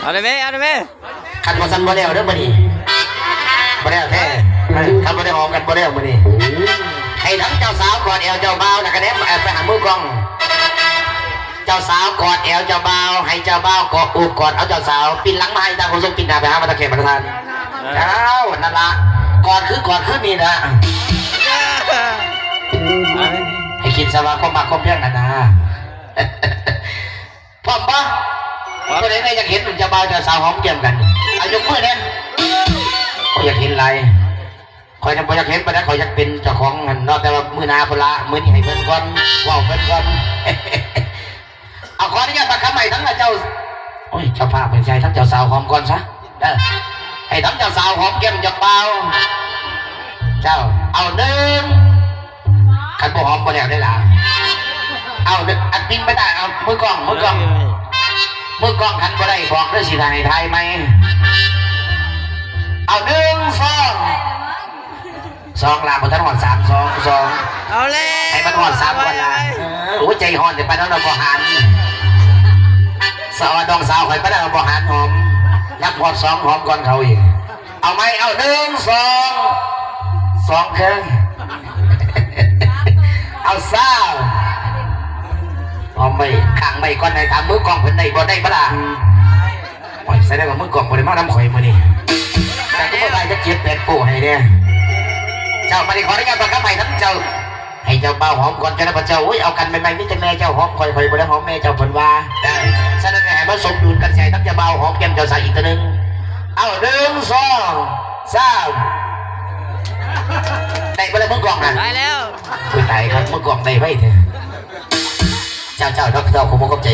เอาได้ไหมเอาได้ไหมขันบอสันบอเดียวเด้อมาดิบอเดียวแท้ขันบอเดียวหอมกันบอเดียวมาดิให้ทั้งเจ้าสาวกอดเอวเจ้าบ่าวนะกระเด็นไปหามือกองเจ้าสาวกอดเอวเจ้าบ่าวให้เจ้าบ่าวกอดอูกอดเอาเจ้าสาวปีนหลังมาให้ตาคนทรงปีนหน้าไปหามาตะเข็บประธานเจ้านั่นละกอดคือกอดคือนี่นะให้คิดสว่าก็มาก็เพียงนั่นนะพร้อมปะคนไหนอยากเห็นเจ้าบ่าวเจ้าสาวหอมเกี่ยมกันอายุมือเนี่ยก็อยากเห็นอะไรคอยจะอยากเห็นไปนะคอยอยากเป็นเจ้าของเงินนอกแต่ว่ามือนาพละมือนี่ให้เพิ่นก่อนว้าวเพิ่นก่อนเอาขออนุญาตประคำใหม่ทั้งเจ้าโอ้ยเจ้าภาพเป็นใจทั้งเจ้าสาวหอมก่อนซะได้ให้ทั้งเจ้าสาวหอมเกี่ยมจับเบาเจ้าเอาหนึ่งขันบ่หอมบ่แล้วได้ล่ะเอาอัดปิ้งไม่ได้เอามือกล้องขันบ่ได้บอกด้วยสิไทยไหมเอาหนึ่งสองลาบนถนน3 2เอาเลยให้มันหอด3วันละโอ้ใจหอนเดี๋ยวไปแล้วเราบ่หันสาวดองสาวใครไปแล้วเราบ่หันหอมยักหอด2หอมก่อนเขาอีกเอาไหมเอา1 2เครื่องเอาหอมไม่ขังไม่ก่อนในทางมือกองเพิ่นได้บ่ได้ปะล่ะโอ้ยใส่ได้กับมือกองบ่ได้มาน้ำข่อยมื้อนี้แต่ก็บ่ได้จะเก็บเป็ดโป้ให้เด้เจ้ามาดิขออนุญาตประคำใหม่ทั้งเจ้าให้เจ้าเบาหอมก่อนเจ้าพระเจ้าเอากันใหม่ๆนี่จะแม่เจ้าหอมคอยบ่ได้หอมแม่เจ้าผลว่าได้ฉะนั้นให้มาสมดุลกันใส่ทั้งเจ้าเบาหอมแก้มเจ้าสาวอีกตัวนึงเอา1 2 3ได้ไปแล้วมือกองนั่นได้แล้วคุยตายครับมือกองได้ไว้เถอะเจ้าดอกเตอร์ผมก็ใจ